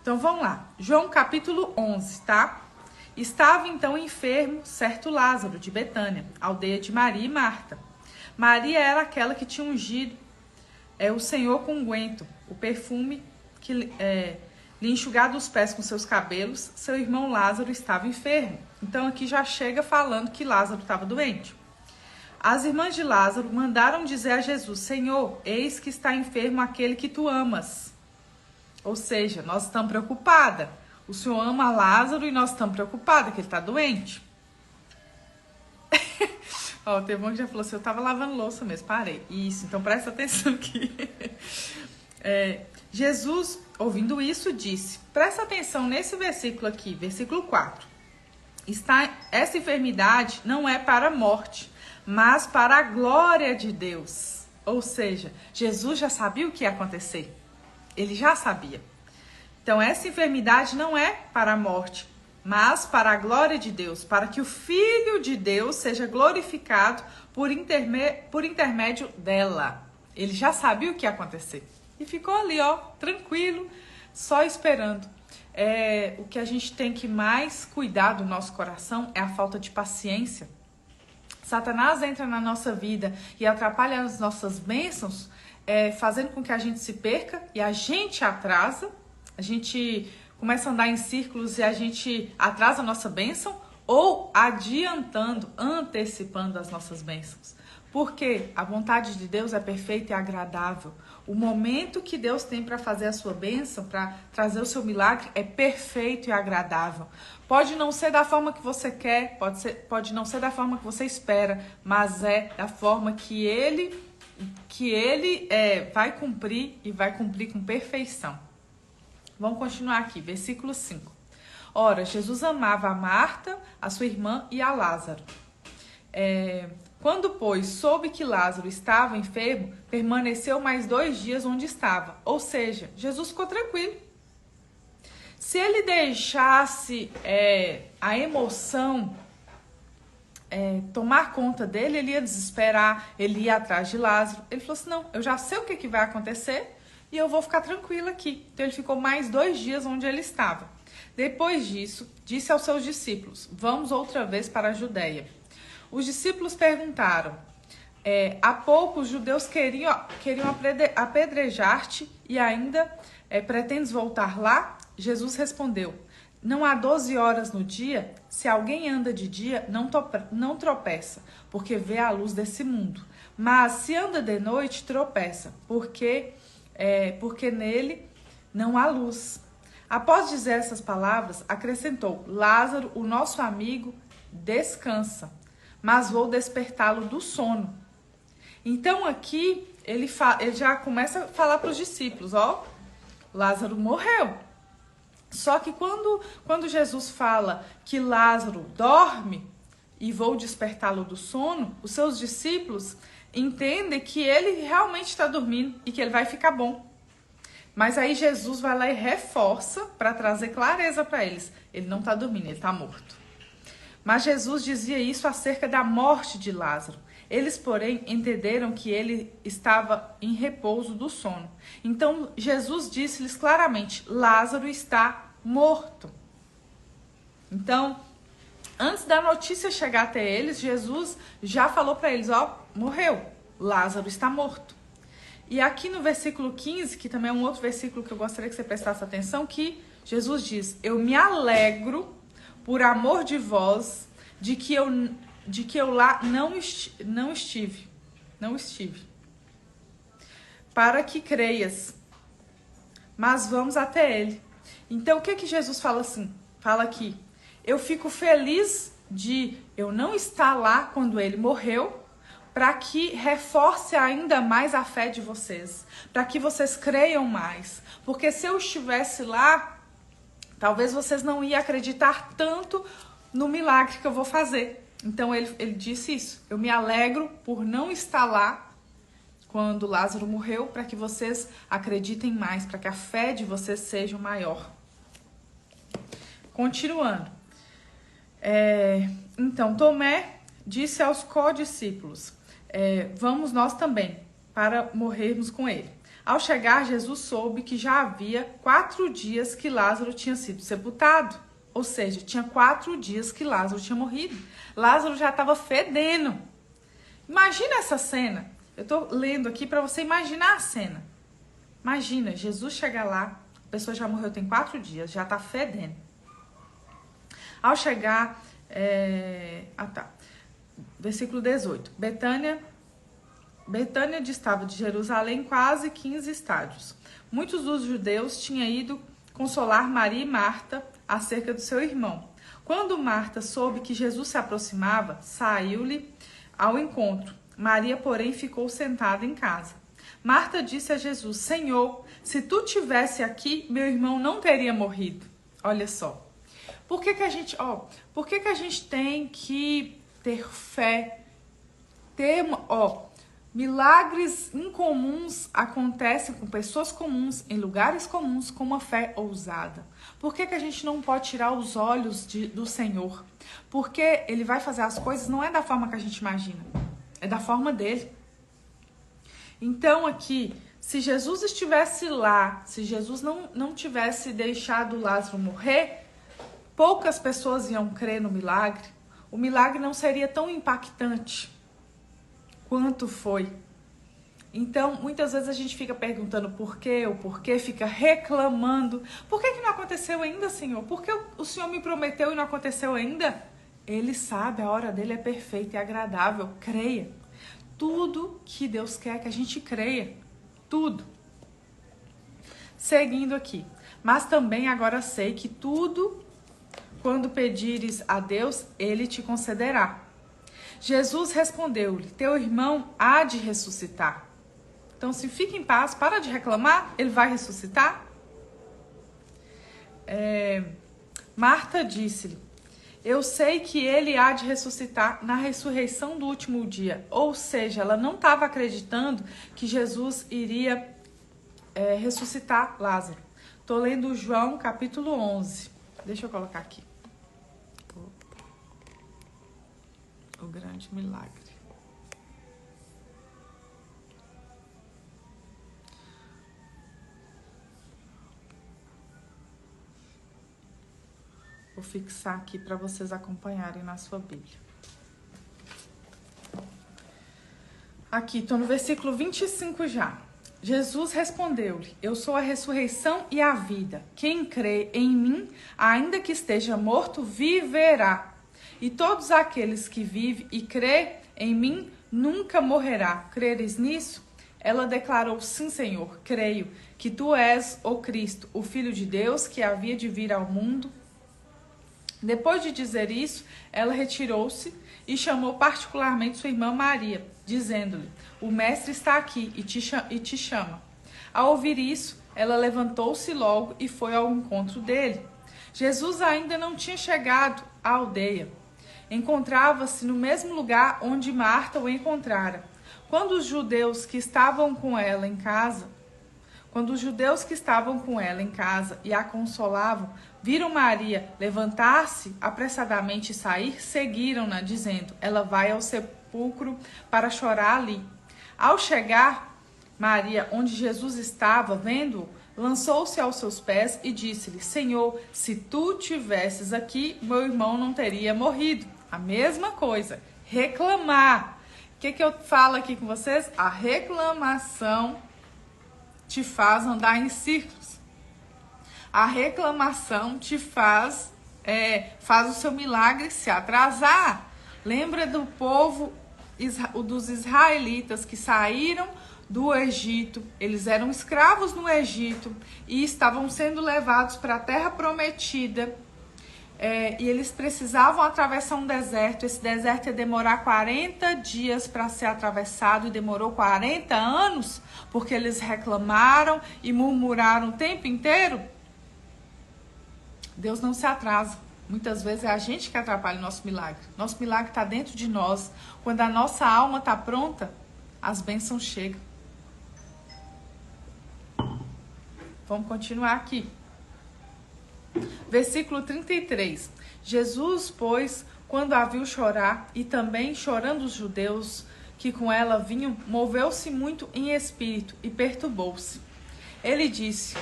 Então vamos lá. João capítulo 11, tá? Estava então enfermo certo Lázaro de Betânia, aldeia de Maria e Marta. Maria era aquela que tinha ungido o Senhor com unguento, o perfume que lhe enxugado os pés com seus cabelos. Seu irmão Lázaro estava enfermo. Então aqui já chega falando que Lázaro estava doente. As irmãs de Lázaro mandaram dizer a Jesus: Senhor, eis que está enfermo aquele que tu amas. Ou seja, nós estamos preocupadas. O Senhor ama Lázaro e nós estamos preocupadas que ele está doente. Ó, teve um que já falou assim: eu estava lavando louça mesmo, parei. Isso, então presta atenção aqui. Jesus, ouvindo isso, disse: presta atenção nesse versículo aqui, versículo 4. Essa enfermidade não é para a morte, mas para a glória de Deus. Ou seja, Jesus já sabia o que ia acontecer. Ele já sabia. Então, essa enfermidade não é para a morte, mas para a glória de Deus, para que o Filho de Deus seja glorificado por intermédio dela. Ele já sabia o que ia acontecer. E ficou ali, ó, tranquilo, só esperando. O que a gente tem que mais cuidar do nosso coração é a falta de paciência. Satanás entra na nossa vida e atrapalha as nossas bênçãos, fazendo com que a gente se perca e a gente atrasa. A gente começa a andar em círculos e a gente atrasa a nossa bênção, ou adiantando, antecipando as nossas bênçãos. Porque a vontade de Deus é perfeita e agradável. O momento que Deus tem para fazer a sua bênção, para trazer o seu milagre, é perfeito e agradável. Pode não ser da forma que você quer, pode não ser da forma que você espera, mas é da forma que Ele vai cumprir e vai cumprir com perfeição. Vamos continuar aqui, versículo 5. Ora, Jesus amava a Marta, a sua irmã e a Lázaro. Quando, pois, soube que Lázaro estava enfermo, permaneceu mais 2 dias onde estava. Ou seja, Jesus ficou tranquilo. Se ele deixasse a emoção tomar conta dele, ele ia desesperar, ele ia atrás de Lázaro. Ele falou assim: não, eu já sei o que vai acontecer e eu vou ficar tranquilo aqui. Então ele ficou mais 2 dias onde ele estava. Depois disso, disse aos seus discípulos: vamos outra vez para a Judéia. Os discípulos perguntaram: há pouco os judeus queriam apedrejar-te e ainda pretendes voltar lá? Jesus respondeu: não há 12 horas no dia? Se alguém anda de dia, não tropeça, porque vê a luz desse mundo. Mas se anda de noite, tropeça, porque nele não há luz. Após dizer essas palavras, acrescentou: Lázaro, o nosso amigo, descansa, mas vou despertá-lo do sono. Então aqui ele já começa a falar para os discípulos: ó, Lázaro morreu. Só que quando Jesus fala que Lázaro dorme e vou despertá-lo do sono, os seus discípulos entendem que ele realmente está dormindo e que ele vai ficar bom. Mas aí Jesus vai lá e reforça para trazer clareza para eles: ele não está dormindo, ele está morto. Mas Jesus dizia isso acerca da morte de Lázaro. Eles, porém, entenderam que ele estava em repouso do sono. Então, Jesus disse-lhes claramente: Lázaro está morto. Então, antes da notícia chegar até eles, Jesus já falou para eles: ó, morreu, Lázaro está morto. E aqui no versículo 15, que também é um outro versículo que eu gostaria que você prestasse atenção, que Jesus diz: eu me alegro por amor de vós, de que eu lá não estive, para que creias, mas vamos até ele. Então, o que Jesus fala assim? Fala aqui: eu fico feliz de eu não estar lá quando ele morreu, para que reforce ainda mais a fé de vocês, para que vocês creiam mais. Porque se eu estivesse lá, talvez vocês não iam acreditar tanto no milagre que eu vou fazer. Então ele disse isso: eu me alegro por não estar lá quando Lázaro morreu, para que vocês acreditem mais, para que a fé de vocês seja maior. Continuando. Então Tomé disse aos codiscípulos: vamos nós também, para morrermos com ele. Ao chegar, Jesus soube que já havia 4 dias que Lázaro tinha sido sepultado. Ou seja, tinha 4 dias que Lázaro tinha morrido. Lázaro já estava fedendo. Imagina essa cena. Eu estou lendo aqui para você imaginar a cena. Imagina, Jesus chega lá, a pessoa já morreu tem 4 dias, já está fedendo. Ao chegar, versículo 18. Betânia distava de Jerusalém quase 15 estádios. Muitos dos judeus tinham ido consolar Maria e Marta acerca do seu irmão. Quando Marta soube que Jesus se aproximava, saiu-lhe ao encontro. Maria, porém, ficou sentada em casa. Marta disse a Jesus: Senhor, se tu tivesse aqui, meu irmão não teria morrido. Olha só. Por que a gente tem que ter fé? Milagres incomuns acontecem com pessoas comuns, em lugares comuns, com uma fé ousada. Por que a gente não pode tirar os olhos do Senhor? Porque Ele vai fazer as coisas não é da forma que a gente imagina, é da forma dele. Então aqui, se Jesus estivesse lá, se Jesus não tivesse deixado Lázaro morrer, poucas pessoas iam crer no milagre. O milagre não seria tão impactante quanto foi. Então, muitas vezes a gente fica perguntando por quê, o porquê, fica reclamando. Por que não aconteceu ainda, Senhor? Por que o Senhor me prometeu e não aconteceu ainda? Ele sabe, a hora dele é perfeita e agradável. Creia. Tudo que Deus quer que a gente creia. Tudo. Seguindo aqui. Mas também agora sei que tudo, quando pedires a Deus, Ele te concederá. Jesus respondeu-lhe: teu irmão há de ressuscitar. Então, se fica em paz, para de reclamar, ele vai ressuscitar. Marta disse-lhe: eu sei que ele há de ressuscitar na ressurreição do último dia. Ou seja, ela não estava acreditando que Jesus iria ressuscitar Lázaro. Estou lendo João capítulo 11. Deixa eu colocar aqui. O grande milagre. Vou fixar aqui para vocês acompanharem na sua Bíblia. Aqui, estou no versículo 25 já. Jesus respondeu-lhe: eu sou a ressurreição e a vida. Quem crê em mim, ainda que esteja morto, viverá. E todos aqueles que vivem e crê em mim nunca morrerá. Creres nisso? Ela declarou: sim, Senhor, creio que tu és o Cristo, o Filho de Deus, que havia de vir ao mundo. Depois de dizer isso, ela retirou-se e chamou particularmente sua irmã Maria, dizendo-lhe: o mestre está aqui e te chama. Ao ouvir isso, ela levantou-se logo e foi ao encontro dele. Jesus ainda não tinha chegado à aldeia. Encontrava-se no mesmo lugar onde Marta o encontrara. Quando os judeus que estavam com ela em casa e a consolavam, viram Maria levantar-se apressadamente e sair, seguiram-na, dizendo: ela vai ao sepulcro para chorar ali. Ao chegar Maria onde Jesus estava, vendo-o, lançou-se aos seus pés e disse-lhe: Senhor, se tu tivesses aqui, meu irmão não teria morrido. A mesma coisa, reclamar. O que eu falo aqui com vocês? A reclamação te faz andar em círculos. A reclamação te faz o seu milagre se atrasar. Lembra do povo dos israelitas que saíram do Egito. Eles eram escravos no Egito e estavam sendo levados para a terra prometida. E eles precisavam atravessar um deserto. Esse deserto ia demorar 40 dias para ser atravessado e demorou 40 anos porque eles reclamaram e murmuraram o tempo inteiro. Deus não se atrasa. Muitas vezes é a gente que atrapalha o nosso milagre. Nosso milagre está dentro de nós. Quando a nossa alma está pronta, as bênçãos chegam. Vamos continuar aqui. Versículo 33. Jesus, pois, quando a viu chorar, e também chorando os judeus que com ela vinham, moveu-se muito em espírito e perturbou-se. Ele disse: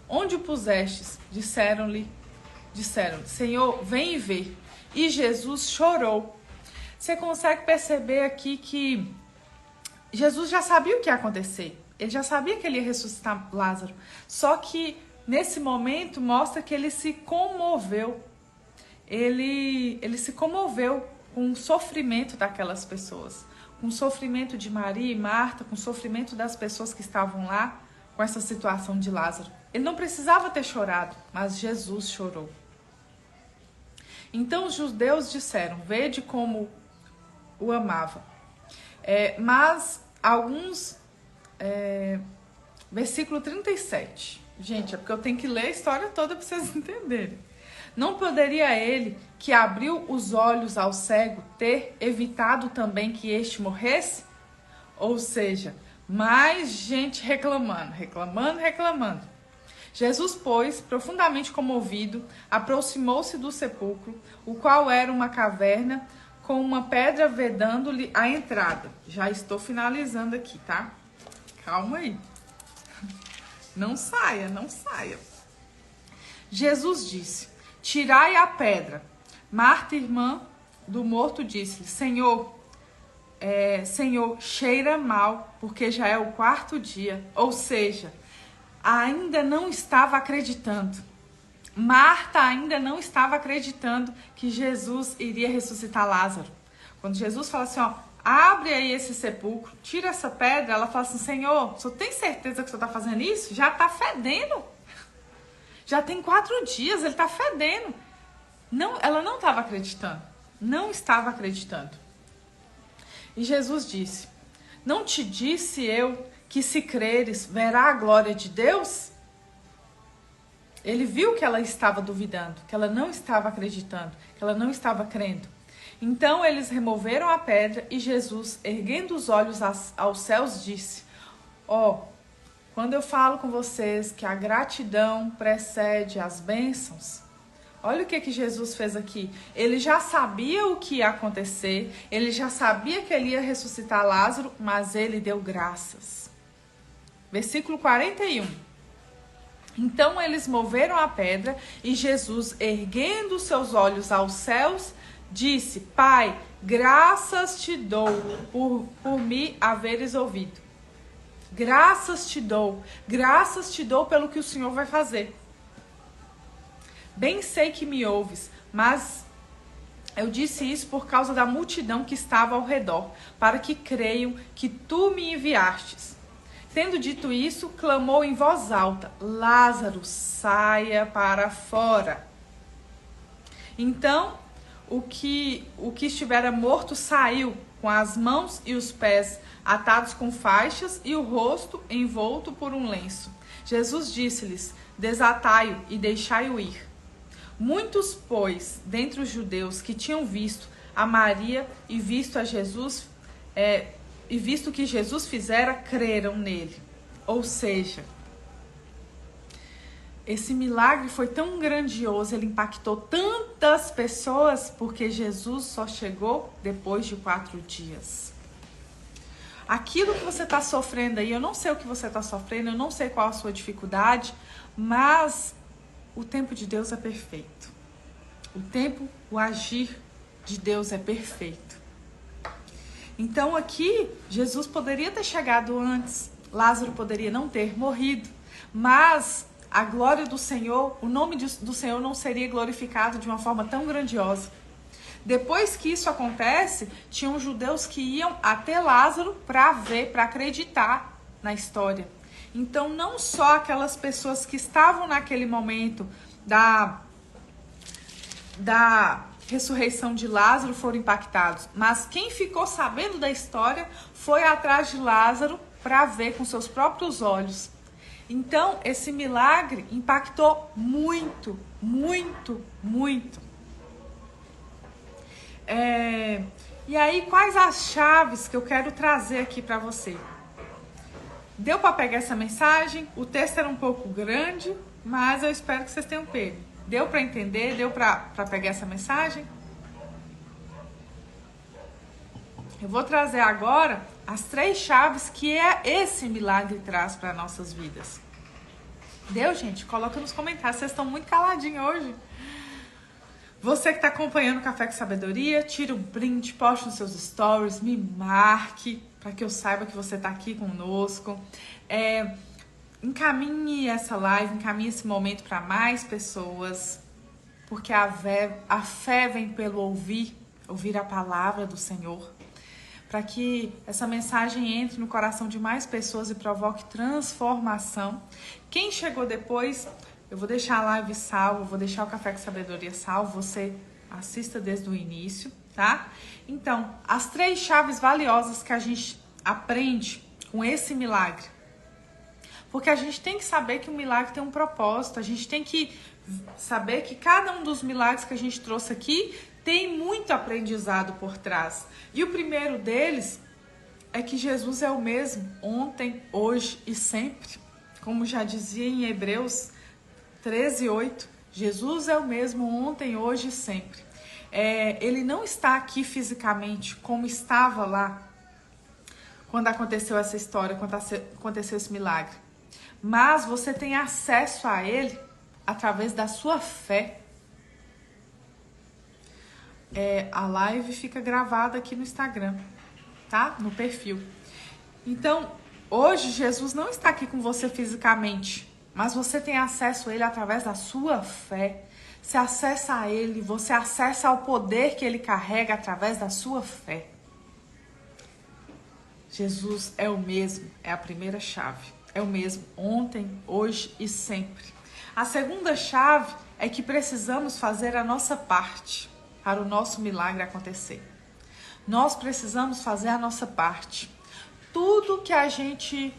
onde o pusestes? Disseram-lhe, Senhor, vem e vê. E Jesus chorou. Você consegue perceber aqui que Jesus já sabia o que ia acontecer. Ele já sabia que ele ia ressuscitar Lázaro. Só que nesse momento mostra que ele se comoveu. Ele se comoveu com o sofrimento daquelas pessoas. Com o sofrimento de Maria e Marta, com o sofrimento das pessoas que estavam lá com essa situação de Lázaro. Ele não precisava ter chorado, mas Jesus chorou. Então os judeus disseram: vede como o amava. Mas alguns... versículo 37. Gente, é porque eu tenho que ler a história toda para vocês entenderem. Não poderia ele, que abriu os olhos ao cego, ter evitado também que este morresse? Ou seja, mais gente reclamando. Jesus, pois, profundamente comovido, aproximou-se do sepulcro, o qual era uma caverna, com uma pedra vedando-lhe a entrada. Já estou finalizando aqui, tá? Calma aí. Não saia. Jesus disse: tirai a pedra. Marta, irmã do morto, disse-lhe: Senhor, cheira mal, porque já é o 4º dia. Ou seja, ainda não estava acreditando. Marta ainda não estava acreditando que Jesus iria ressuscitar Lázaro. Quando Jesus fala assim, abre aí esse sepulcro, tira essa pedra, ela fala assim: Senhor, o senhor tem certeza que o senhor está fazendo isso? Já está fedendo. Já tem 4 dias, ele está fedendo. Não, ela não estava acreditando. Não estava acreditando. E Jesus disse: não te disse eu que se creres, verá a glória de Deus? Ele viu que ela estava duvidando, que ela não estava acreditando, que ela não estava crendo. Então eles removeram a pedra e Jesus, erguendo os olhos aos céus, disse: quando eu falo com vocês que a gratidão precede as bênçãos, olha o que Jesus fez aqui. Ele já sabia o que ia acontecer, ele já sabia que ele ia ressuscitar Lázaro, mas ele deu graças. Versículo 41. Então eles moveram a pedra e Jesus, erguendo seus olhos aos céus, disse: Pai, graças te dou por me haveres ouvido. Graças te dou pelo que o Senhor vai fazer. Bem sei que me ouves, mas eu disse isso por causa da multidão que estava ao redor, para que creiam que tu me enviastes. Tendo dito isso, clamou em voz alta: Lázaro, saia para fora. Então, o que estivera morto saiu, com as mãos e os pés atados com faixas e o rosto envolto por um lenço. Jesus disse-lhes: desatai-o e deixai-o ir. Muitos, pois, dentre os judeus que tinham visto a Maria e visto a Jesus, e visto o que Jesus fizera, creram nele. Ou seja, esse milagre foi tão grandioso, ele impactou tantas pessoas, porque Jesus só chegou depois de 4 dias. Aquilo que você está sofrendo aí, eu não sei o que você está sofrendo, eu não sei qual a sua dificuldade, mas o tempo de Deus é perfeito. O agir de Deus é perfeito. Então aqui, Jesus poderia ter chegado antes, Lázaro poderia não ter morrido, mas a glória do Senhor, o nome do Senhor não seria glorificado de uma forma tão grandiosa. Depois que isso acontece, tinham judeus que iam até Lázaro para ver, para acreditar na história. Então não só aquelas pessoas que estavam naquele momento da ressurreição de Lázaro foram impactados, mas quem ficou sabendo da história foi atrás de Lázaro para ver com seus próprios olhos. Então, esse milagre impactou muito, muito, muito. E aí, quais as chaves que eu quero trazer aqui para você? Deu para pegar essa mensagem? O texto era um pouco grande, mas eu espero que vocês tenham pego. Deu para entender? Deu para pegar essa mensagem? Eu vou trazer agora As 3 chaves que esse milagre traz para nossas vidas. Deu, gente? Coloca nos comentários. Vocês estão muito caladinhos hoje. Você que está acompanhando o Café com Sabedoria, tira um print, poste nos seus stories, me marque, para que eu saiba que você está aqui conosco. Encaminhe essa live, encaminhe esse momento para mais pessoas, porque a fé vem pelo ouvir a palavra do Senhor, para que essa mensagem entre no coração de mais pessoas e provoque transformação. Quem chegou depois, eu vou deixar a live salvo, vou deixar o Café com Sabedoria salvo, você assista desde o início, tá? Então, as 3 chaves valiosas que a gente aprende com esse milagre. Porque a gente tem que saber que o milagre tem um propósito, a gente tem que saber que cada um dos milagres que a gente trouxe aqui tem muito aprendizado por trás. E o primeiro deles é que Jesus é o mesmo ontem, hoje e sempre. Como já dizia em Hebreus 13:8, Jesus é o mesmo ontem, hoje e sempre. Ele não está aqui fisicamente como estava lá quando aconteceu essa história, quando aconteceu esse milagre. Mas você tem acesso a ele através da sua fé. A live fica gravada aqui no Instagram, tá? No perfil. Então, hoje Jesus não está aqui com você fisicamente, mas você tem acesso a ele através da sua fé. Você acessa a ele, você acessa ao poder que ele carrega através da sua fé. Jesus é o mesmo, é a primeira chave. É o mesmo ontem, hoje e sempre. A segunda chave é que precisamos fazer a nossa parte para o nosso milagre acontecer. Nós precisamos fazer a nossa parte. Tudo que a gente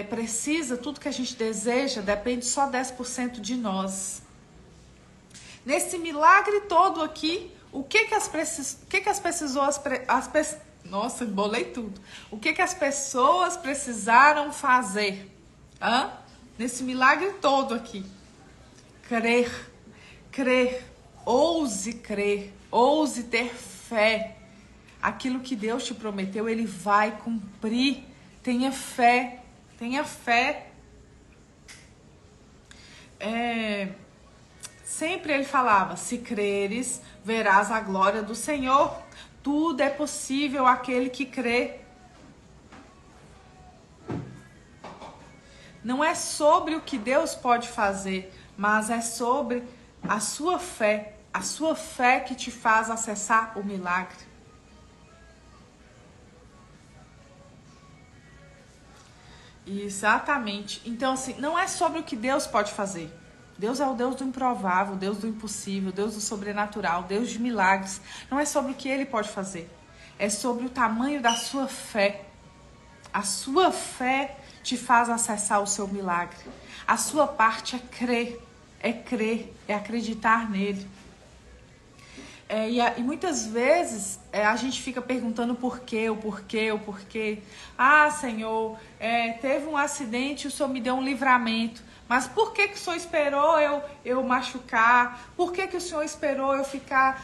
precisa, tudo que a gente deseja, depende só 10% de nós. Nesse milagre todo aqui, o que as pessoas... Nossa, embolei tudo. O que as pessoas precisaram fazer? Nesse milagre todo aqui. Crer. Ouse crer. Ouse ter fé. Aquilo que Deus te prometeu, Ele vai cumprir. Tenha fé. Tenha fé. Sempre Ele falava, se creres, verás a glória do Senhor. Tudo é possível àquele que crê. Não é sobre o que Deus pode fazer, mas é sobre a sua fé. A sua fé que te faz acessar o milagre. Exatamente. Então, assim, não é sobre o que Deus pode fazer. Deus é o Deus do improvável, Deus do impossível, Deus do sobrenatural, Deus de milagres. Não é sobre o que Ele pode fazer. É sobre o tamanho da sua fé. A sua fé te faz acessar o seu milagre. A sua parte é crer, é acreditar nele. E muitas vezes a gente fica perguntando o porquê. Ah, Senhor, teve um acidente, o Senhor me deu um livramento. Mas por que o Senhor esperou eu machucar? Por que o Senhor esperou eu ficar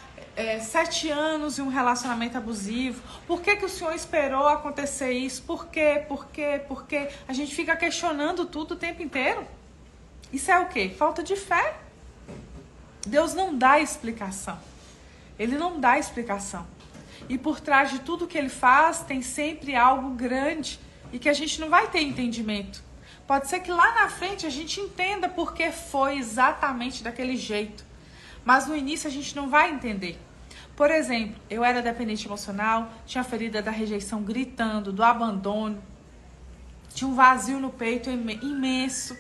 7 anos em um relacionamento abusivo? Por que o Senhor esperou acontecer isso? Por quê? A gente fica questionando tudo o tempo inteiro. Isso é o quê? Falta de fé. Deus não dá explicação. Ele não dá explicação. E por trás de tudo que Ele faz, tem sempre algo grande e que a gente não vai ter entendimento. Pode ser que lá na frente a gente entenda por que foi exatamente daquele jeito. Mas no início a gente não vai entender. Por exemplo, eu era dependente emocional, tinha a ferida da rejeição gritando, do abandono. Tinha um vazio no peito imenso.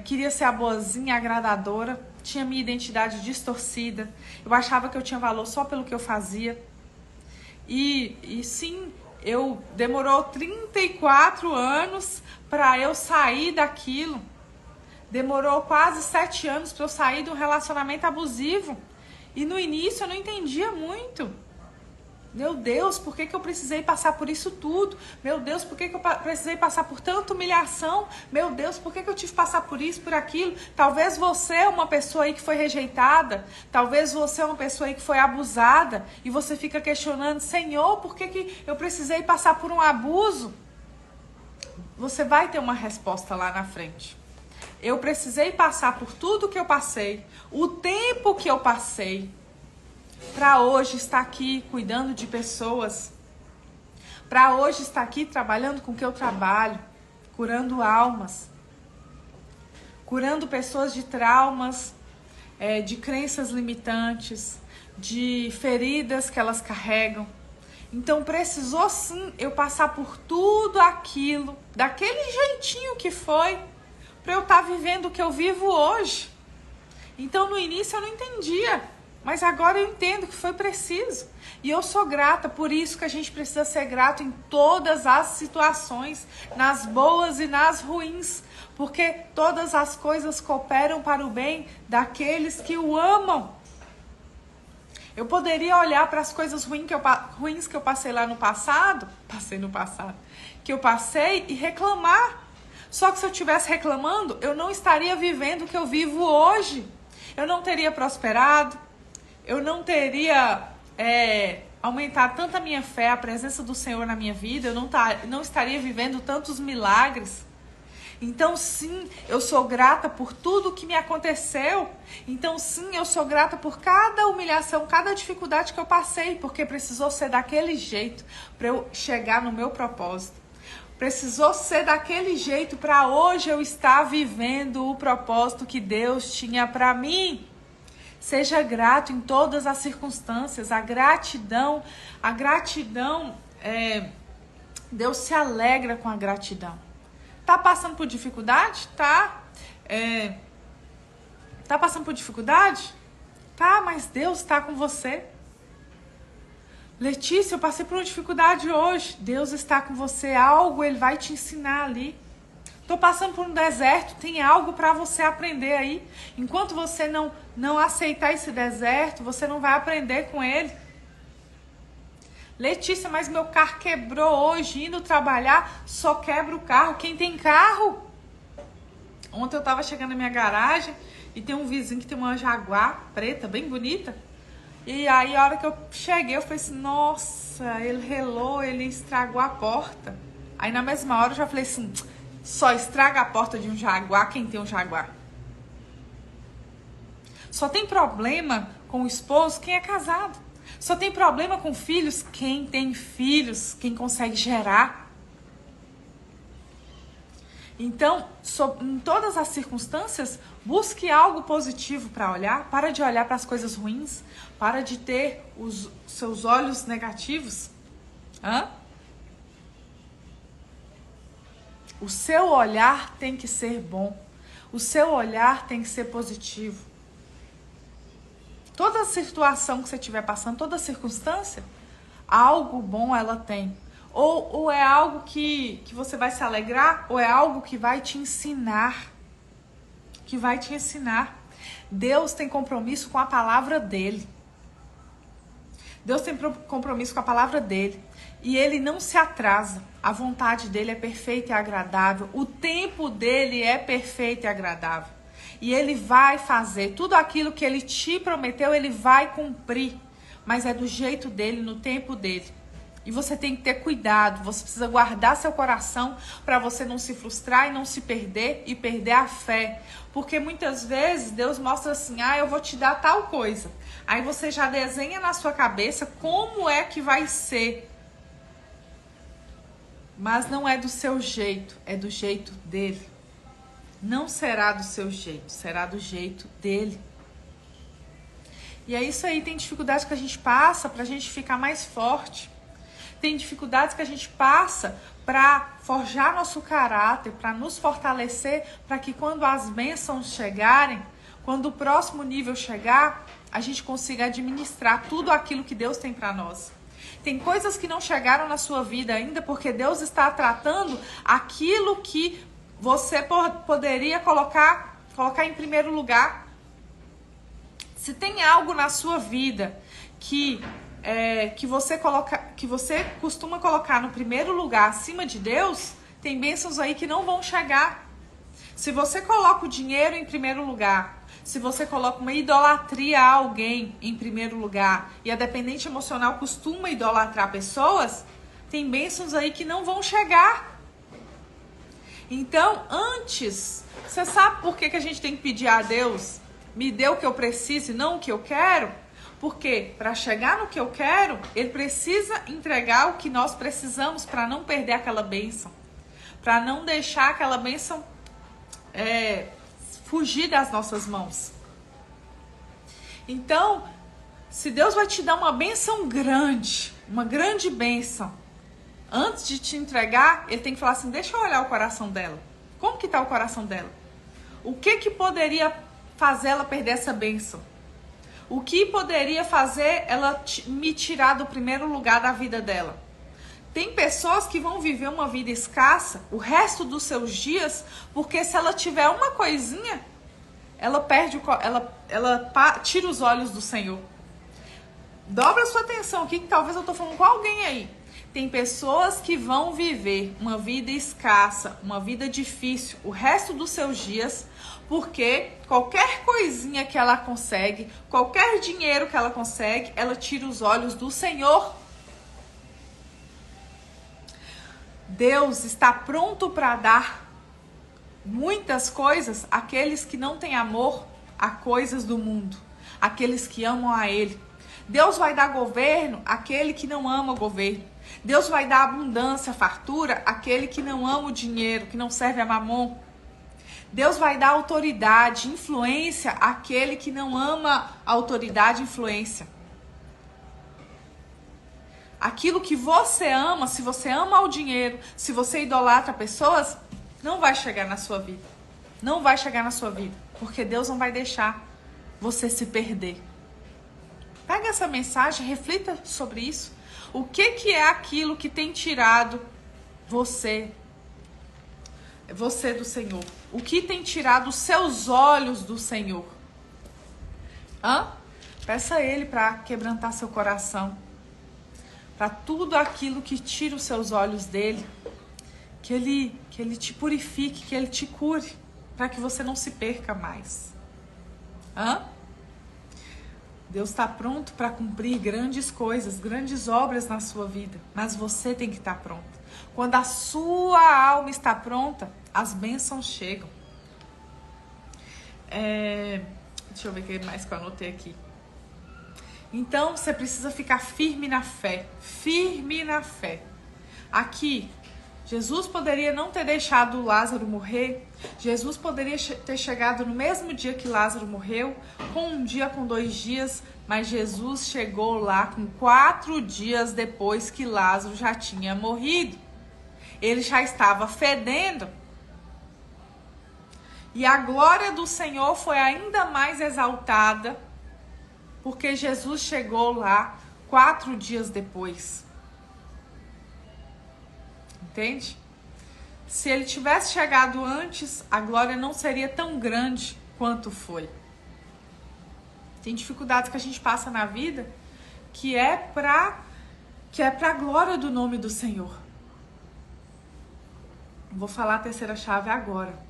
Queria ser a boazinha, agradadora. Tinha minha identidade distorcida. Eu achava que eu tinha valor só pelo que eu fazia. E sim... demorou 34 anos para eu sair daquilo. Demorou quase 7 anos para eu sair de um relacionamento abusivo. E no início eu não entendia muito. Meu Deus, por que eu precisei passar por isso tudo? Meu Deus, por que eu precisei passar por tanta humilhação? Meu Deus, por que eu tive que passar por isso, por aquilo? Talvez você é uma pessoa aí que foi rejeitada. Talvez você é uma pessoa aí que foi abusada. E você fica questionando, Senhor, por que eu precisei passar por um abuso? Você vai ter uma resposta lá na frente. Eu precisei passar por tudo que eu passei. O tempo que eu passei. Para hoje estar aqui cuidando de pessoas, para hoje estar aqui trabalhando com o que eu trabalho, curando almas, curando pessoas de traumas, de crenças limitantes, de feridas que elas carregam. Então precisou sim eu passar por tudo aquilo, daquele jeitinho que foi, para eu estar vivendo o que eu vivo hoje. Então no início eu não entendia. Mas agora eu entendo que foi preciso. E eu sou grata, por isso que a gente precisa ser grato em todas as situações, nas boas e nas ruins. Porque todas as coisas cooperam para o bem daqueles que o amam. Eu poderia olhar para as coisas ruins que eu passei lá no passado, que eu passei e reclamar. Só que se eu estivesse reclamando, eu não estaria vivendo o que eu vivo hoje. Eu não teria prosperado. Eu não teria aumentado tanto a minha fé, a presença do Senhor na minha vida. Eu não estaria vivendo tantos milagres. Então sim, eu sou grata por tudo que me aconteceu. Então sim, eu sou grata por cada humilhação, cada dificuldade que eu passei. Porque precisou ser daquele jeito para eu chegar no meu propósito. Precisou ser daquele jeito para hoje eu estar vivendo o propósito que Deus tinha para mim. Seja grato em todas as circunstâncias. A gratidão, Deus se alegra com a gratidão. Tá passando por dificuldade? Tá. Tá passando por dificuldade? Tá, mas Deus está com você. Letícia, eu passei por uma dificuldade hoje. Deus está com você. Algo Ele vai te ensinar ali. Tô passando por um deserto, tem algo para você aprender aí. Enquanto você não aceitar esse deserto, você não vai aprender com ele. Letícia, mas meu carro quebrou hoje, indo trabalhar, só quebra o carro. Quem tem carro? Ontem eu tava chegando na minha garagem e tem um vizinho que tem uma Jaguar preta, bem bonita. E aí a hora que eu cheguei, eu falei assim, nossa, ele relou, ele estragou a porta. Aí na mesma hora eu já falei assim, só estraga a porta de um Jaguar quem tem um Jaguar. Só tem problema com o esposo quem é casado. Só tem problema com filhos quem tem filhos, quem consegue gerar. Então, em todas as circunstâncias, busque algo positivo para olhar. Para de olhar para as coisas ruins. Para de ter os seus olhos negativos. O seu olhar tem que ser bom. O seu olhar tem que ser positivo. Toda situação que você estiver passando, toda circunstância, algo bom ela tem. Ou é algo que você vai se alegrar, ou é algo que vai te ensinar. Que vai te ensinar. Deus tem compromisso com a palavra dele. Deus tem compromisso com a palavra dele. E ele não se atrasa. A vontade dele é perfeita e agradável. O tempo dele é perfeito e agradável. E ele vai fazer tudo aquilo que ele te prometeu, ele vai cumprir. Mas é do jeito dele, no tempo dele. E você tem que ter cuidado. Você precisa guardar seu coração para você não se frustrar e não se perder e perder a fé. Porque muitas vezes Deus mostra assim, eu vou te dar tal coisa. Aí você já desenha na sua cabeça como é que vai ser. Mas não é do seu jeito, é do jeito dele. Não será do seu jeito, será do jeito dele. E é isso aí, tem dificuldades que a gente passa para a gente ficar mais forte. Tem dificuldades que a gente passa para forjar nosso caráter, para nos fortalecer, para que quando as bênçãos chegarem, quando o próximo nível chegar, a gente consiga administrar tudo aquilo que Deus tem para nós. Tem coisas que não chegaram na sua vida ainda porque Deus está tratando aquilo que você poderia colocar em primeiro lugar. Se tem algo na sua vida que que você costuma colocar no primeiro lugar acima de Deus, tem bênçãos aí que não vão chegar. Se você coloca o dinheiro em primeiro lugar, se você coloca uma idolatria a alguém em primeiro lugar, e a dependente emocional costuma idolatrar pessoas, tem bênçãos aí que não vão chegar. Então, antes, você sabe por que a gente tem que pedir a Deus, me dê o que eu preciso e não o que eu quero? Porque para chegar no que eu quero, Ele precisa entregar o que nós precisamos para não perder aquela bênção, para não deixar aquela bênção fugir das nossas mãos. Então, se Deus vai te dar uma bênção grande, uma grande bênção, antes de te entregar, Ele tem que falar assim, deixa eu olhar o coração dela. Como que está o coração dela? O que poderia fazer ela perder essa bênção? O que poderia fazer ela me tirar do primeiro lugar da vida dela? Tem pessoas que vão viver uma vida escassa o resto dos seus dias, porque se ela tiver uma coisinha, ela tira os olhos do Senhor. Dobra a sua atenção aqui, que talvez eu estou falando com alguém aí. Tem pessoas que vão viver uma vida escassa, uma vida difícil o resto dos seus dias, porque qualquer coisinha que ela consegue, qualquer dinheiro que ela consegue, ela tira os olhos do Senhor. Deus está pronto para dar muitas coisas àqueles que não têm amor a coisas do mundo, àqueles que amam a Ele. Deus vai dar governo àquele que não ama o governo. Deus vai dar abundância, fartura àquele que não ama o dinheiro, que não serve a mamon. Deus vai dar autoridade, influência àquele que não ama a autoridade e influência. Aquilo que você ama, se você ama o dinheiro, se você idolatra pessoas, não vai chegar na sua vida. Não vai chegar na sua vida, porque Deus não vai deixar você se perder. Pega essa mensagem, reflita sobre isso. O que é aquilo que tem tirado você do Senhor? O que tem tirado os seus olhos do Senhor? Peça a Ele para quebrantar seu coração. Para tudo aquilo que tira os seus olhos dele. Que ele te purifique, que Ele te cure. Para que você não se perca mais. Deus está pronto para cumprir grandes coisas, grandes obras na sua vida. Mas você tem que estar pronto. Quando a sua alma está pronta, as bênçãos chegam. Deixa eu ver o que mais que eu anotei aqui. Então, você precisa ficar firme na fé. Firme na fé. Aqui, Jesus poderia não ter deixado Lázaro morrer. Jesus poderia ter chegado no mesmo dia que Lázaro morreu, com um dia, com 2 dias, mas Jesus chegou lá com 4 dias depois que Lázaro já tinha morrido. Ele já estava fedendo. E a glória do Senhor foi ainda mais exaltada, porque Jesus chegou lá 4 dias depois. Entende? Se ele tivesse chegado antes, a glória não seria tão grande quanto foi. Tem dificuldades que a gente passa na vida que é para a glória do nome do Senhor. Vou falar a terceira chave agora.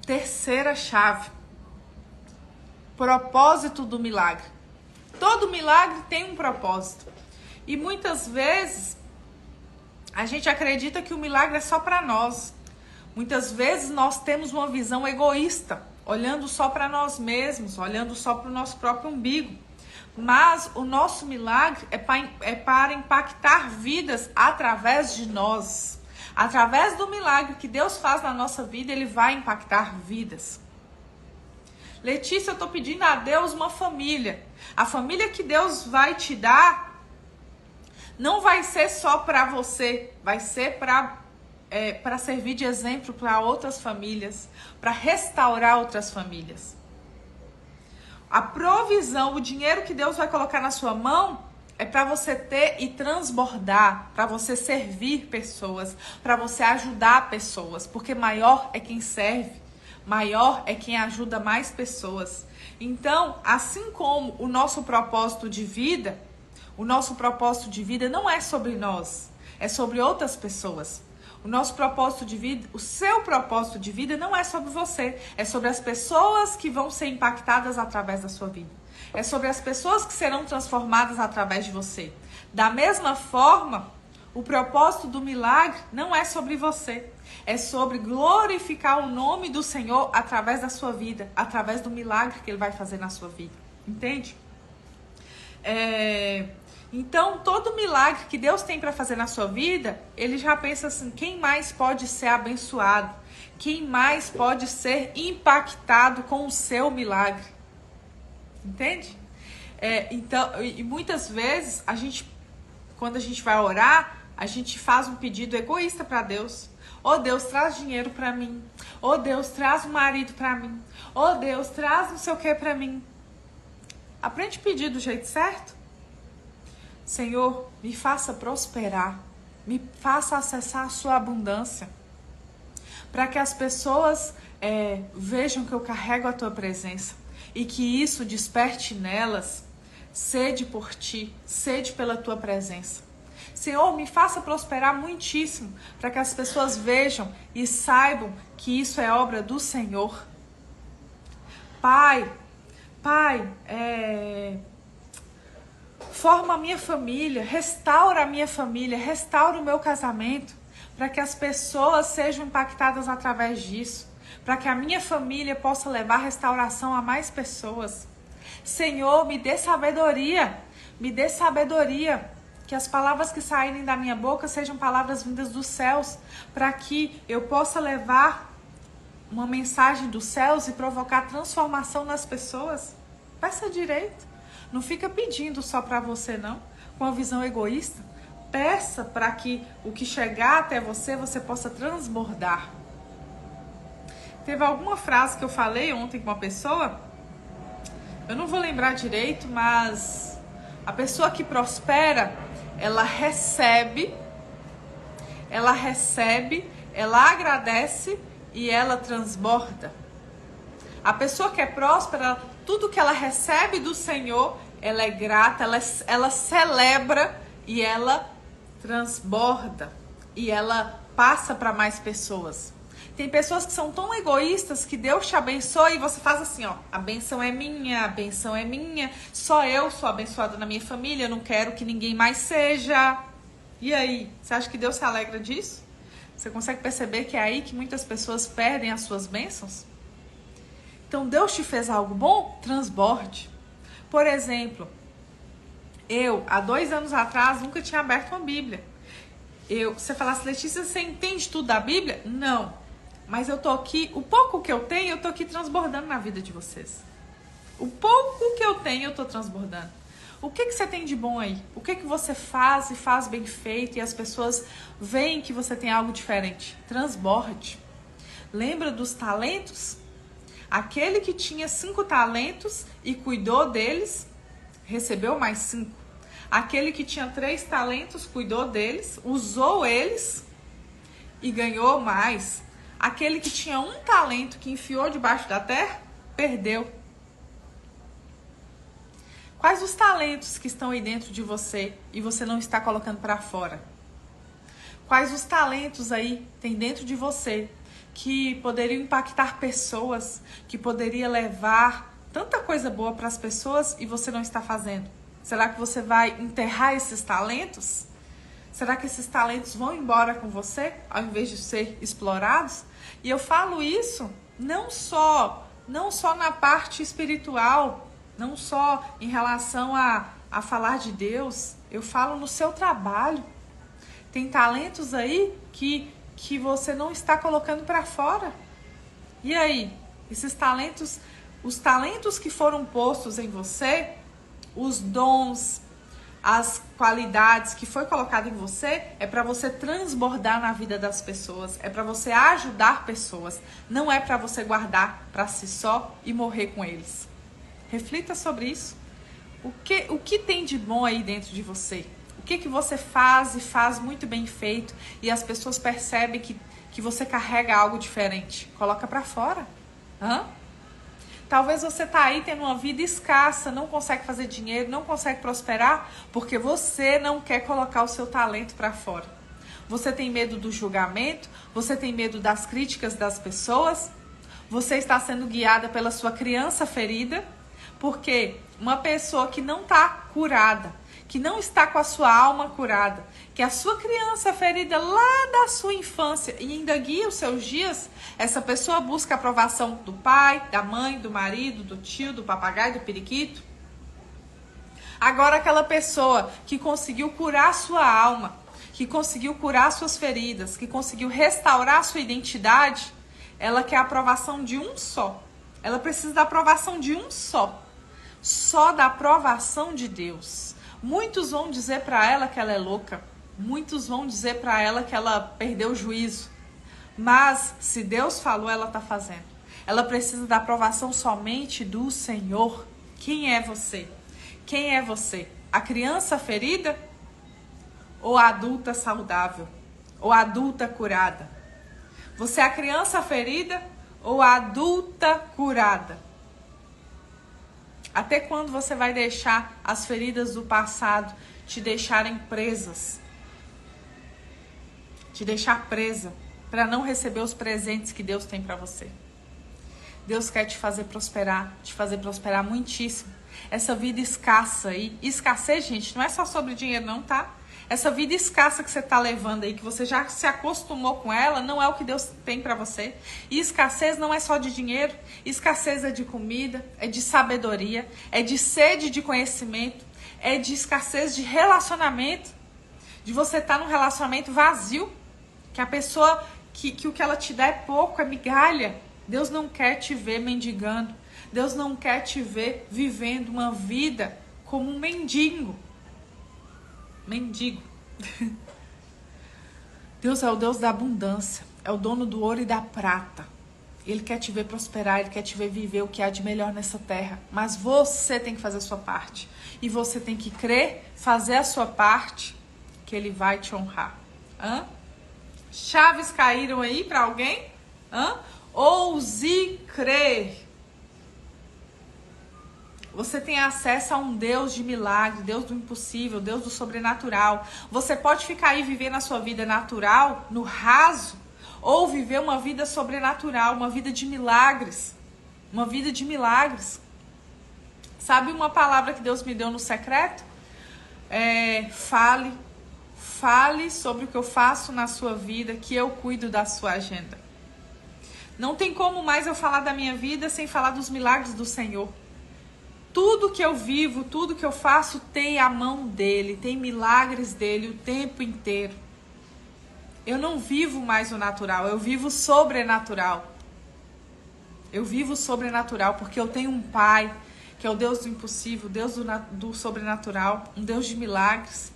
Terceira chave. Propósito do milagre. Todo milagre tem um propósito. E muitas vezes a gente acredita que o milagre é só para nós. Muitas vezes nós temos uma visão egoísta, olhando só para nós mesmos, olhando só para o nosso próprio umbigo. Mas o nosso milagre é para impactar vidas através de nós. Através do milagre que Deus faz na nossa vida, Ele vai impactar vidas. Letícia, eu estou pedindo a Deus uma família. A família que Deus vai te dar não vai ser só para você, vai ser para servir de exemplo para outras famílias, para restaurar outras famílias. A provisão, o dinheiro que Deus vai colocar na sua mão é para você ter e transbordar, para você servir pessoas, para você ajudar pessoas, porque maior é quem serve, maior é quem ajuda mais pessoas. Então, assim como o nosso propósito de vida não é sobre nós, é sobre outras pessoas. O nosso propósito de vida, o seu propósito de vida não é sobre você, é sobre as pessoas que vão ser impactadas através da sua vida. É sobre as pessoas que serão transformadas através de você. Da mesma forma, o propósito do milagre não é sobre você, é sobre glorificar o nome do Senhor através da sua vida, através do milagre que Ele vai fazer na sua vida. Entende? Então, todo milagre que Deus tem para fazer na sua vida, Ele já pensa assim, quem mais pode ser abençoado? Quem mais pode ser impactado com o seu milagre? Entende? Então, e muitas vezes, quando a gente vai orar, a gente faz um pedido egoísta para Deus. Oh, Deus, traz dinheiro para mim. Oh, Deus, traz um marido para mim. Oh, Deus, traz não sei o que para mim. Aprende a pedir do jeito certo. Senhor, me faça prosperar. Me faça acessar a sua abundância. Para que as pessoas vejam que eu carrego a tua presença. E que isso desperte nelas sede por ti, sede pela tua presença. Senhor, me faça prosperar muitíssimo, para que as pessoas vejam e saibam que isso é obra do Senhor. Pai, forma a minha família, restaura a minha família, restaura o meu casamento, para que as pessoas sejam impactadas através disso, para que a minha família possa levar restauração a mais pessoas. Senhor, me dê sabedoria, que as palavras que saírem da minha boca sejam palavras vindas dos céus, para que eu possa levar uma mensagem dos céus e provocar transformação nas pessoas. Peça direito, não fica pedindo só para você não, com uma visão egoísta. Peça para que o que chegar até você possa transbordar. Teve alguma frase que eu falei ontem com uma pessoa, eu não vou lembrar direito, mas a pessoa que prospera, ela recebe, ela agradece e ela transborda. A pessoa que é próspera, tudo que ela recebe do Senhor, ela é grata, ela celebra e ela transborda. E ela passa para mais pessoas. Tem pessoas que são tão egoístas que Deus te abençoa e você faz assim, ó, a benção é minha, só eu sou abençoada na minha família, eu não quero que ninguém mais seja. E aí, você acha que Deus se alegra disso? Você consegue perceber que é aí que muitas pessoas perdem as suas bênçãos? Então, Deus te fez algo bom? Transborde. Por exemplo, eu, há 2 anos atrás, nunca tinha aberto uma Bíblia. Você falasse, Letícia, você entende tudo da Bíblia? Não. Mas eu tô aqui, o pouco que eu tenho, eu tô aqui transbordando na vida de vocês. O pouco que eu tenho, eu tô transbordando. O que você tem de bom aí? O que você faz e faz bem feito e as pessoas veem que você tem algo diferente? Transborde. Lembra dos talentos? Aquele que tinha 5 talentos e cuidou deles, recebeu mais 5. Aquele que tinha 3 talentos, cuidou deles, usou eles e ganhou mais. Aquele que tinha 1 talento, que enfiou debaixo da terra, perdeu. Quais os talentos que estão aí dentro de você e você não está colocando para fora? Quais os talentos aí tem dentro de você que poderiam impactar pessoas, que poderia levar tanta coisa boa para as pessoas e você não está fazendo? Será que você vai enterrar esses talentos? Será que esses talentos vão embora com você, ao invés de ser explorados? E eu falo isso não só na parte espiritual, não só em relação a falar de Deus, eu falo no seu trabalho. Tem talentos aí que você não está colocando para fora. E aí, esses talentos, os talentos que foram postos em você, os dons, as qualidades que foi colocado em você, é para você transbordar na vida das pessoas, é para você ajudar pessoas, não é para você guardar para si só e morrer com eles. Reflita sobre isso. O que tem de bom aí dentro de você? O que você faz e faz muito bem feito e as pessoas percebem que você carrega algo diferente? Coloca para fora. Hã? Talvez você tá aí tendo uma vida escassa, não consegue fazer dinheiro, não consegue prosperar, porque você não quer colocar o seu talento para fora. Você tem medo do julgamento, você tem medo das críticas das pessoas, você está sendo guiada pela sua criança ferida, porque uma pessoa que não está curada, que não está com a sua alma curada, que a sua criança ferida lá da sua infância e ainda guia os seus dias, essa pessoa busca a aprovação do pai, da mãe, do marido, do tio, do papagaio, do periquito. Agora aquela pessoa que conseguiu curar a sua alma, que conseguiu curar suas feridas, que conseguiu restaurar a sua identidade, ela quer a aprovação de um só. Ela precisa da aprovação de um só. Só da aprovação de Deus. Muitos vão dizer para ela que ela é louca. Muitos vão dizer para ela que ela perdeu o juízo. Mas se Deus falou, ela está fazendo. Ela precisa da aprovação somente do Senhor. Quem é você? Quem é você? A criança ferida? Ou a adulta saudável? Ou a adulta curada? Você é a criança ferida ou a adulta curada? Até quando você vai deixar as feridas do passado te deixarem presas? Te deixar presa para não receber os presentes que Deus tem para você. Deus quer te fazer prosperar muitíssimo. Essa vida escassa aí, escassez, gente, não é só sobre dinheiro não, tá? Essa vida escassa que você tá levando aí, que você já se acostumou com ela, não é o que Deus tem para você. E escassez não é só de dinheiro, escassez é de comida, é de sabedoria, é de sede de conhecimento, é de escassez de relacionamento, de você estar num relacionamento vazio, que a pessoa, que o que ela te dá é pouco, é migalha. Deus não quer te ver mendigando, Deus não quer te ver vivendo uma vida como um mendigo. Mendigo. Deus é o Deus da abundância, é o dono do ouro e da prata. Ele quer te ver prosperar, ele quer te ver viver o que há de melhor nessa terra. Mas você tem que fazer a sua parte. E você tem que crer, fazer a sua parte, que ele vai te honrar. Hã? Chaves caíram aí para alguém? Hã? Ouse crer. Você tem acesso a um Deus de milagre, Deus do impossível, Deus do sobrenatural. Você pode ficar aí vivendo a sua vida natural, no raso, ou viver uma vida sobrenatural, uma vida de milagres. Uma vida de milagres. Sabe uma palavra que Deus me deu no secreto? Fale sobre o que eu faço na sua vida, que eu cuido da sua agenda. Não tem como mais eu falar da minha vida sem falar dos milagres do Senhor. Tudo que eu vivo, tudo que eu faço tem a mão dele, tem milagres dele o tempo inteiro. Eu não vivo mais o natural, eu vivo o sobrenatural. Eu vivo o sobrenatural porque eu tenho um Pai, que é o Deus do impossível, Deus do sobrenatural, um Deus de milagres.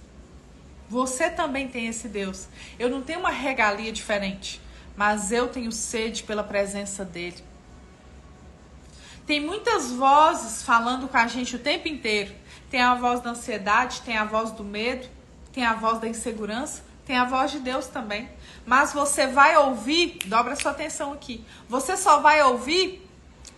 Você também tem esse Deus. Eu não tenho uma regalia diferente, mas eu tenho sede pela presença dele. Tem muitas vozes falando com a gente o tempo inteiro. Tem a voz da ansiedade, tem a voz do medo, tem a voz da insegurança, tem a voz de Deus também. Mas você vai ouvir, dobra sua atenção aqui, você só vai ouvir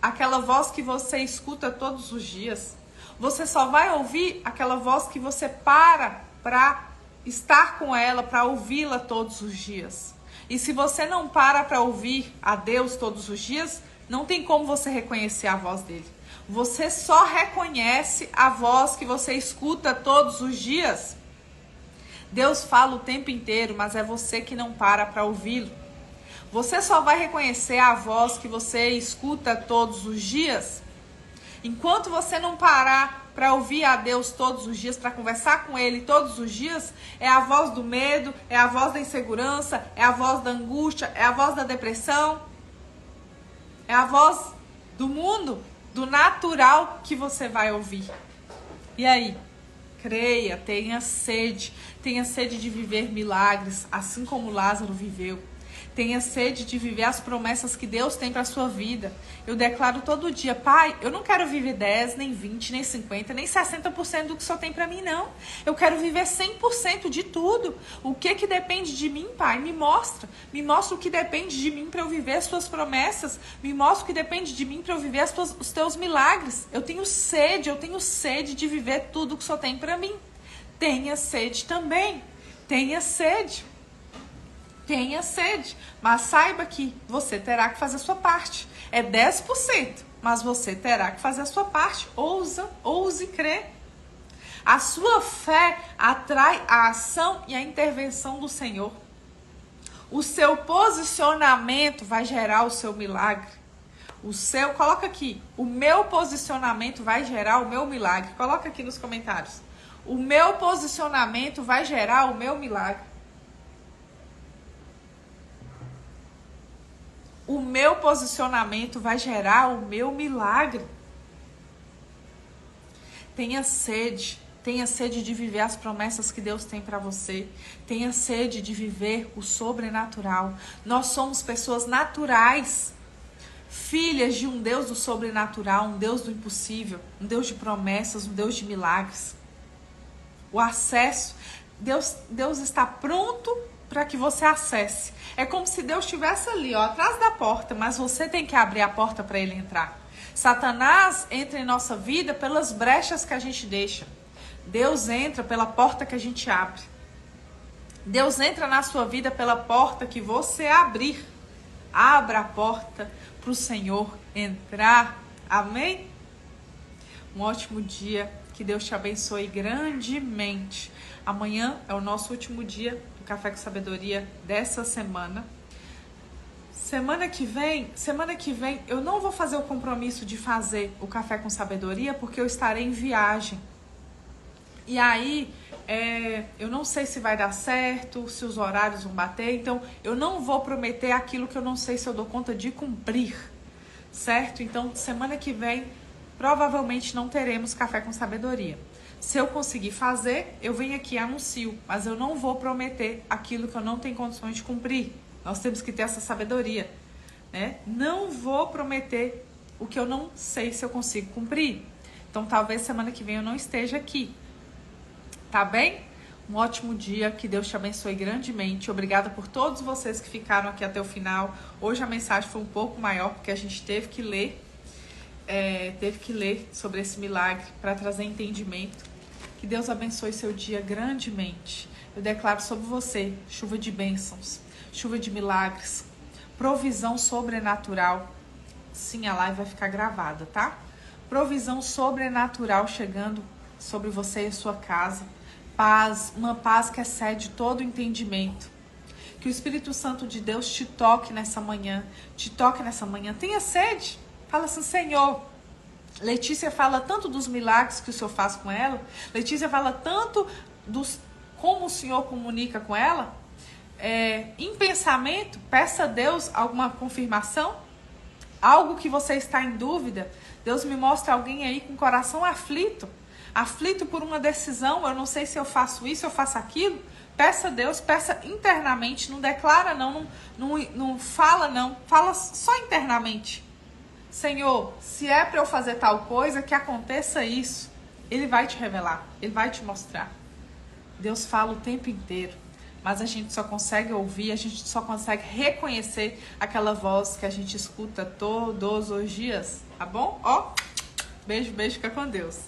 aquela voz que você escuta todos os dias. Você só vai ouvir aquela voz que você para estar com ela, para ouvi-la todos os dias. E se você não para ouvir a Deus todos os dias, não tem como você reconhecer a voz dele. Você só reconhece a voz que você escuta todos os dias. Deus fala o tempo inteiro, mas é você que não para ouvi-lo. Você só vai reconhecer a voz que você escuta todos os dias enquanto você não parar para ouvir a Deus todos os dias, para conversar com ele todos os dias. É a voz do medo, é a voz da insegurança, é a voz da angústia, é a voz da depressão. É a voz do mundo, do natural que você vai ouvir. E aí? Creia, tenha sede de viver milagres, assim como Lázaro viveu. Tenha sede de viver as promessas que Deus tem para a sua vida. Eu declaro todo dia, Pai, eu não quero viver 10, nem 20, nem 50, nem 60% do que o Senhor tem para mim, não. Eu quero viver 100% de tudo. O que depende de mim, Pai? Me mostra. Me mostra o que depende de mim para eu viver as tuas promessas. Me mostra o que depende de mim para eu viver os teus milagres. Eu tenho sede de viver tudo que o Senhor tem para mim. Tenha sede também. Tenha sede. Tenha sede, mas saiba que você terá que fazer a sua parte. É 10%, mas você terá que fazer a sua parte. Ouse crer. A sua fé atrai a ação e a intervenção do Senhor. O seu posicionamento vai gerar o seu milagre. Coloca aqui, o meu posicionamento vai gerar o meu milagre. Coloca aqui nos comentários. O meu posicionamento vai gerar o meu milagre. O meu posicionamento vai gerar o meu milagre. Tenha sede de viver as promessas que Deus tem para você. Tenha sede de viver o sobrenatural. Nós somos pessoas naturais, filhas de um Deus do sobrenatural, um Deus do impossível, um Deus de promessas, um Deus de milagres. O acesso, Deus está pronto para que você acesse. É como se Deus estivesse ali, ó, atrás da porta, mas você tem que abrir a porta para ele entrar. Satanás entra em nossa vida pelas brechas que a gente deixa. Deus entra pela porta que a gente abre. Deus entra na sua vida pela porta que você abrir. Abra a porta para o Senhor entrar. Amém? Um ótimo dia. Que Deus te abençoe grandemente. Amanhã é o nosso último dia do Café com Sabedoria dessa semana. Semana que vem eu não vou fazer o compromisso de fazer o Café com Sabedoria porque eu estarei em viagem. E aí, eu não sei se vai dar certo, se os horários vão bater, então eu não vou prometer aquilo que eu não sei se eu dou conta de cumprir, certo? Então, semana que vem, provavelmente não teremos Café com Sabedoria. Se eu conseguir fazer, eu venho aqui e anuncio, mas eu não vou prometer aquilo que eu não tenho condições de cumprir. Nós temos que ter essa sabedoria, né? Não vou prometer o que eu não sei se eu consigo cumprir. Então, talvez semana que vem eu não esteja aqui. Tá bem? Um ótimo dia, que Deus te abençoe grandemente. Obrigada por todos vocês que ficaram aqui até o final. Hoje a mensagem foi um pouco maior, porque a gente teve que ler sobre esse milagre para trazer entendimento. Que Deus abençoe seu dia grandemente. Eu declaro sobre você chuva de bênçãos, chuva de milagres, provisão sobrenatural. Sim, a live vai ficar gravada, tá? Provisão sobrenatural chegando sobre você e a sua casa. Paz, uma paz que excede todo entendimento. Que o Espírito Santo de Deus te toque nessa manhã. Tenha sede. Fala assim, Senhor. Letícia fala tanto dos milagres que o Senhor faz com ela. Letícia fala tanto como o Senhor comunica com ela. Em pensamento, peça a Deus alguma confirmação. Algo que você está em dúvida. Deus me mostra alguém aí com o coração aflito por uma decisão, eu não sei se eu faço isso, eu faço aquilo. Peça a Deus, peça internamente, não declara não fala não, fala só internamente. Senhor, se é para eu fazer tal coisa, que aconteça isso. Ele vai te revelar, ele vai te mostrar. Deus fala o tempo inteiro, mas a gente só consegue ouvir, a gente só consegue reconhecer aquela voz que a gente escuta todos os dias, tá bom? Ó, beijo, fica com Deus.